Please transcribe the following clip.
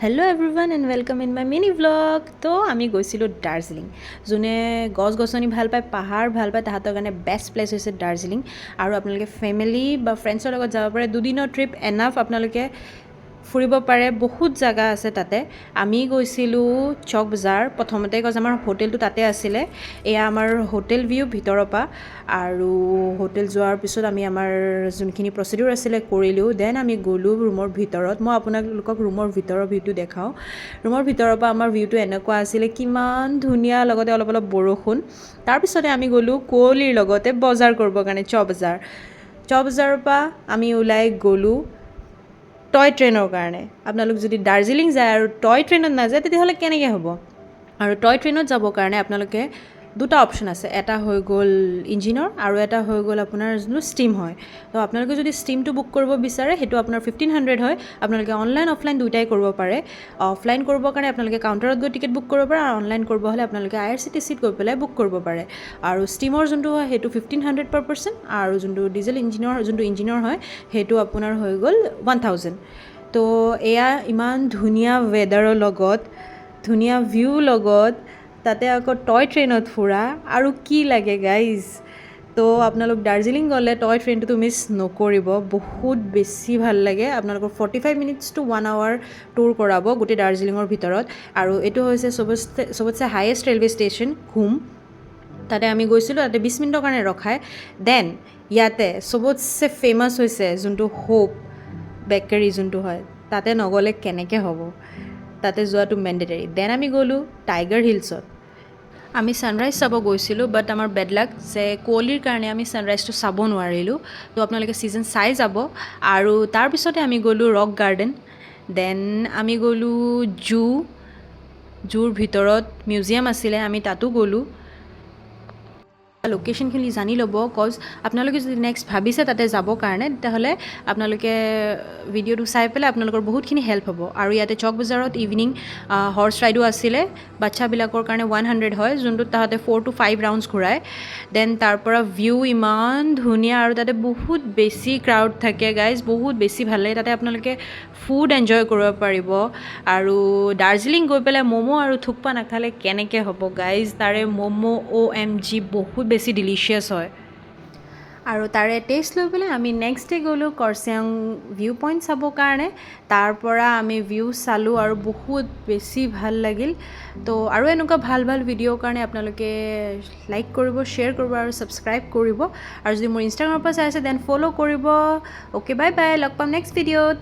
Hello' everyone and welcome in my mini vlog. তো আমি গৈছিলোঁ দাৰ্জিলিং। যোনে গছ গছনি ভাল পায়, পাহাৰ ভাল পায়, তাহাঁতৰ কাৰণে বেষ্ট প্লেচ হৈছে দাৰ্জিলিং। আৰু আপোনালোকে ফেমিলি বা ফ্ৰেণ্ডছৰ লগত যাব পাৰে। দুদিনৰ ট্ৰিপ এনাফ, আপোনালোকে ফুৰিব পাৰে, বহুত জেগা আছে তাতে। আমি গৈছিলোঁ চক বজাৰ প্ৰথমতে, কজ আমাৰ হোটেলটো তাতে আছিলে। এয়া আমাৰ হোটেল ভিউ ভিতৰৰ পৰা। আৰু হোটেল যোৱাৰ পিছত আমি আমাৰ যোনখিনি প্ৰচিডিউৰ আছিলে কৰিলোঁ। দেন আমি গ'লোঁ ৰুমৰ ভিতৰত। মই আপোনালোকক ৰুমৰ ভিতৰৰ ভিউটো দেখাওঁ। ৰুমৰ ভিতৰৰ পৰা আমাৰ ভিউটো এনেকুৱা আছিলে, কিমান ধুনীয়া, লগতে অলপ অলপ বৰষুণ। তাৰপিছতে আমি গ'লোঁ কুঁৱলীৰ লগতে বজাৰ কৰিবৰ কাৰণে, চক বজাৰৰ পৰা আমি ওলাই গ'লোঁ টয় ট্ৰেইনৰ কাৰণে। আপোনালোক যদি দাৰ্জিলিং যায় আৰু টয় ট্ৰেইনত নাযায়, তেতিয়াহ'লে কেনেকৈ হ'ব? আৰু টয় ট্ৰেইনত যাবৰ কাৰণে আপোনালোকে দুটা অপশ্যন আছে। এটা হৈ গ'ল ইঞ্জিনৰ আৰু এটা হৈ গ'ল আপোনাৰ যোনটো ষ্টিম হয়। তো আপোনালোকে যদি ষ্টিমটো বুক কৰিব বিচাৰে, সেইটো আপোনাৰ 1500 হয়। আপোনালোকে অনলাইন অফলাইন দুয়োটাই কৰিব পাৰে। অফলাইন কৰিবৰ কাৰণে আপোনালোকে কাউণ্টাৰত গৈ টিকেট বুক কৰিব পাৰে, আৰু অনলাইন কৰিব হ'লে আপোনালোকে IRCTCত গৈ পেলাই বুক কৰিব পাৰে। আৰু ষ্টিমৰ যোনটো হয় সেইটো 1500 পাৰ পাৰ্চন, আৰু যোনটো ডিজেল ইঞ্জিনৰ হয় সেইটো আপোনাৰ হৈ গ'ল 1000। তো এয়া ইমান ধুনীয়া ৱেডাৰৰ লগত, ধুনীয়া ভিউ লগত, তাতে আকৌ টয় ট্ৰেইনত ফুৰা, আৰু কি লাগে গাইজ। তো আপোনালোক দাৰ্জিলিং গ'লে টয় ট্ৰেইনটোতো মিছ নকৰিব, বহুত বেছি ভাল লাগে। আপোনালোকৰ 45 মিনিটছ টু 1 hour টুৰ কৰাব গোটেই দাৰ্জিলিঙৰ ভিতৰত। আৰু এইটো হৈছে চবতছে হায়েষ্ট ৰেলৱে ষ্টেচন, ঘুম। তাতে আমি গৈছিলোঁ, তাতে 20 মিনিটৰ কাৰণে ৰখায়। দেন ইয়াতে চবতছে ফেমাছ হৈছে যোনটো হোপ বেকাৰী যোনটো হয়, তাতে নগ'লে কেনেকৈ হ'ব, তাতে যোৱাটো মেণ্ডেটৰী। দেন আমি গ'লোঁ টাইগাৰ হিলছত। আমি ছানৰাইজ চাব গৈছিলোঁ, বাট আমাৰ বেড লাক যে কুঁৱলীৰ কাৰণে আমি ছানৰাইজটো চাব নোৱাৰিলোঁ। তো আপোনালোকে ছিজন চাই যাব। আৰু তাৰপিছতে আমি গ'লোঁ ৰক গাৰ্ডেন। দেন আমি গ'লোঁ জুৰ ভিতৰত মিউজিয়াম আছিলে, আমি তাতো গ'লোঁ। লোকেশ্যনখিনি জানি ল'ব, কজ আপোনালোকে যদি নেক্সট ভাবিছে তাতে যাবৰ কাৰণে, তেতিয়াহ'লে আপোনালোকে ভিডিঅ'টো চাই পেলাই আপোনালোকৰ বহুতখিনি হেল্প হ'ব। আৰু ইয়াতে চক বজাৰত ইভিনিং হৰ্চ ৰাইডো আছিলে, বাচ্ছাবিলাকৰ কাৰণে 100 হয়, যোনটোত তাহাঁতে 4 to 5 ৰাউণ্ডছ ঘূৰায়। দেন তাৰ পৰা ভিউ ইমান ধুনীয়া, আৰু তাতে বহুত বেছি ক্ৰাউড থাকে গাইজ, বহুত বেছি ভাল লাগে। তাতে আপোনালোকে ফুড এনজয় কৰিব পাৰিব। আৰু দাৰ্জিলিং গৈ পেলাই ম'ম' আৰু থুকপা নাখালে কেনেকৈ হ'ব গাইজ। তাৰে ম'ম' OMG বহুত বেছি ডিলিচিয়াছ হয়। আৰু তাৰে টেষ্ট লৈ পেলাই আমি নেক্সট ডে গ'লোঁ কৰচিয়াং ভিউ পইণ্ট চাবৰ কাৰণে। তাৰ পৰা আমি ভিউ চালোঁ আৰু বহুত বেছি ভাল লাগিল। তো আৰু এনেকুৱা ভাল ভাল ভিডিঅ'ৰ কাৰণে আপোনালোকে লাইক কৰিব, শ্বেয়াৰ কৰিব আৰু ছাবস্ক্ৰাইব কৰিব। আৰু যদি মোৰ ইনষ্টাগ্ৰামৰ পৰা চাই আছে, দেন ফ'ল' কৰিব। অ'কে, বাই বাই, লগ পাম নেক্সট ভিডিঅ'ত।